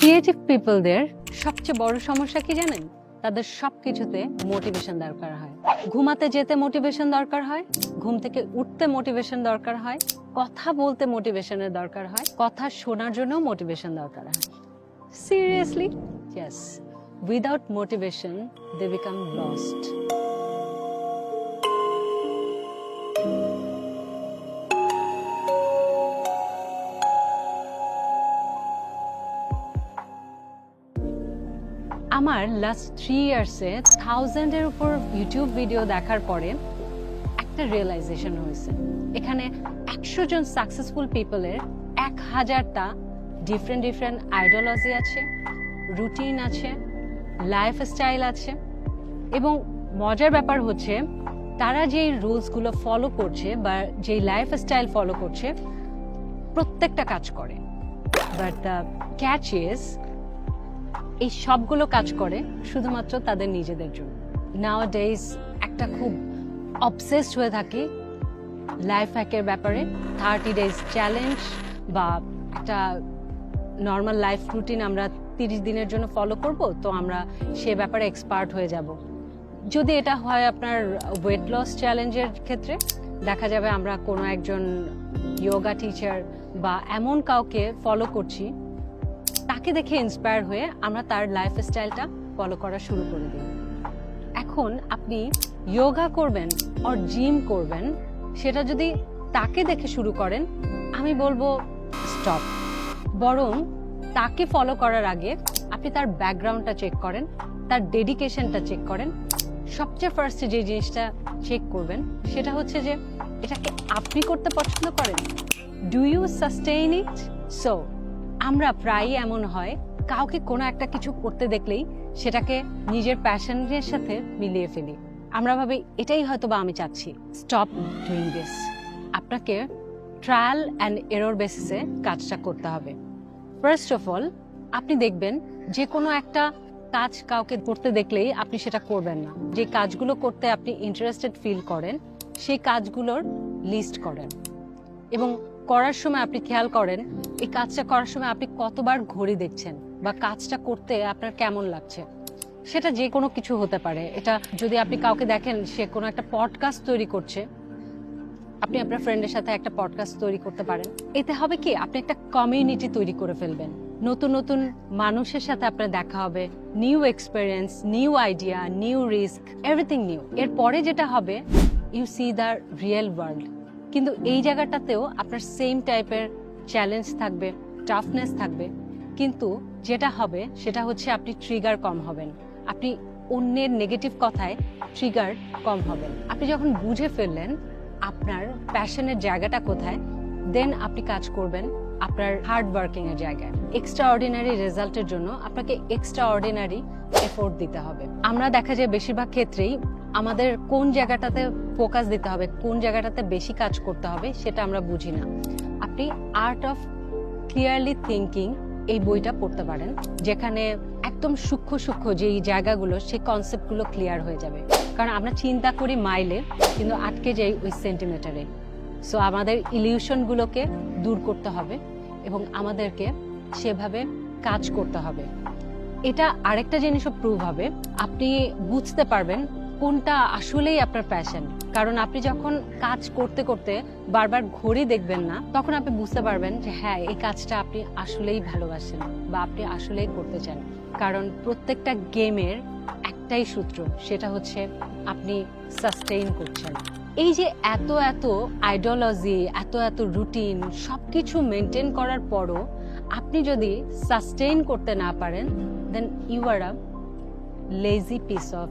Creative পিপলদের সবচেয়ে বড় সমস্যা কি জানেন? তাদের সবকিছুতে মোটিভেশন দরকার হয়। ঘুমাতে যেতে মোটিভেশন দরকার হয়, ঘুম থেকে উঠতে মোটিভেশন দরকার হয়, কথা বলতে মোটিভেশনের দরকার হয়, কথা শোনার জন্য মোটিভেশন দরকার হয়। Seriously? Yes. Without motivation they become lost. আমার লাস্ট 3 ইয়ার্সে 1000-এর উপর ইউটিউব ভিডিও দেখার পরে একটা রিয়েলাইজেশন হয়েছে, এখানে 100 জন সাকসেসফুল পিপলের 1000টা ডিফারেন্ট আইডিওলজি আছে, রুটিন আছে, লাইফস্টাইল আছে। এবং মজার ব্যাপার হচ্ছে তারা যেই রুলসগুলো ফলো করছে বা যেই লাইফস্টাইল ফলো করছে প্রত্যেকটা কাজ করে। বাট দ্য ক্যাচ ইজ এই সবগুলো কাজ করে শুধুমাত্র তাদের নিজেদের জন্য। নাওয়াডেজ একটা খুব অবসেসড হয়ে থাকি লাইফ হ্যাকের ব্যাপারে। 30 ডেজ চ্যালেঞ্জ বা একটা নর্মাল লাইফ রুটিন আমরা 30 দিনের জন্য ফলো করব, তো আমরা সে ব্যাপারে এক্সপার্ট হয়ে যাব। যদি এটা হয় আপনার ওয়েট লস চ্যালেঞ্জের ক্ষেত্রে, দেখা যাবে আমরা কোনো একজন যোগা টিচার বা এমন কাউকে ফলো করছি, তাকে দেখে ইন্সপায়ার হয়ে আমরা তার লাইফস্টাইলটা ফলো করা শুরু করে দিই। এখন আপনি যোগা করবেন আর জিম করবেন, সেটা যদি তাকে দেখে শুরু করেন, আমি বলবো স্টপ। বরং তাকে ফলো করার আগে আপনি তার ব্যাকগ্রাউন্ডটা চেক করেন, তার ডেডিকেশনটা চেক করেন। সবচেয়ে ফার্স্টে যে জিনিসটা চেক করবেন সেটা হচ্ছে যে এটাকে আপনি করতে পছন্দ করেন। Do you sustain it? So আমরা প্রায়ই এমন হয় কাউকে কোনো একটা কিছু করতে দেখলেই সেটাকে নিজের প্যাশনের সাথে মিলিয়ে ফেলি। আমরা ভাবি এটাই হয়তো বা আমি চাচ্ছি। Stop doing this. আপনাকে ট্রায়াল অ্যান্ড এরর বেসিসে কাজটা করতে হবে। ফার্স্ট অফ অল আপনি দেখবেন যে কোনো একটা কাজ কাউকে করতে দেখলেই আপনি সেটা করবেন না। যে কাজগুলো করতে আপনি ইন্টারেস্টেড ফিল করেন সেই কাজগুলোর লিস্ট করেন, এবং করার সময় আপনি খেয়াল করেন এই কাজটা করার সময় আপনি কতবার ঘড়ি দেখছেন বা কাজটা করতে আপনার কেমন লাগছে। সেটা যে কোনো কিছু হতে পারে। এটা যদি আপনি কাউকে দেখেন সে কোনো একটা পডকাস্ট তৈরি করছে, আপনি আপনার ফ্রেন্ডের সাথে একটা পডকাস্ট তৈরি করতে পারেন। এতে হবে কি, আপনি একটা কমিউনিটি তৈরি করে ফেলবেন। নতুন নতুন মানুষের সাথে আপনার দেখা হবে, new experience, new idea, new risk, everything new. এরপরে যেটা হবে, you see the real world. কিন্তু এই জায়গাটাতেও আপনার সেম টাইপের চ্যালেঞ্জ থাকবে, টাফনেস থাকবে, কিন্তু যেটা হবে সেটা হচ্ছে আপনি ট্রিগার কম হবেন। আপনি অন্যের নেগেটিভ কথায় ট্রিগার কম হবেন। আপনি যখন বুঝে ফেললেন আপনার প্যাশনের জায়গাটা কোথায়, দেন আপনি কাজ করবেন আপনার হার্ড ওয়ার্কিং এর জায়গায়। এক্সট্রা অর্ডিনারি রেজাল্টের জন্য আপনাকে এক্সট্রা অর্ডিনারি এফোর্ট দিতে হবে। আমরা দেখা যায় বেশিরভাগ ক্ষেত্রেই আমাদের কোন জায়গাটাতে ফোকাস দিতে হবে, কোন জায়গাটাতে বেশি কাজ করতে হবে সেটা আমরা বুঝি না। আপনি আর্ট অফ ক্লিয়ারলি থিঙ্কিং এই বইটা পড়তে পারেন, যেখানে একদম সূক্ষ্ম যেই জায়গাগুলো সেই কনসেপ্টগুলো ক্লিয়ার হয়ে যাবে। কারণ আমরা চিন্তা করি মাইলে, কিন্তু আটকে যাই ওই সেন্টিমিটারে। সো আমাদের ইলিউশনগুলোকে দূর করতে হবে এবং আমাদেরকে সেভাবে কাজ করতে হবে। এটা আরেকটা জিনিসও প্রুভ হবে, আপনি বুঝতে পারবেন কোনটা আসলেই আপনার প্যাশন। কারণ আপনি যখন কাজ করতে করতে বারবার ঘড়ি দেখবেন না, তখন আপনি বুঝতে পারবেন যে হ্যাঁ, এই কাজটা আপনি আসলেই ভালোবাসেন বা আপনি আসলেই করতে চান। কারণ প্রত্যেকটা গেমের একটাই সূত্র, সেটা হচ্ছে আপনি সাস্টেইন করছেন। এই যে এত আইডিওলজি, এত রুটিন সবকিছু মেনটেন করার পরও আপনি যদি সাস্টেইন করতে না পারেন, then you are a lazy piece of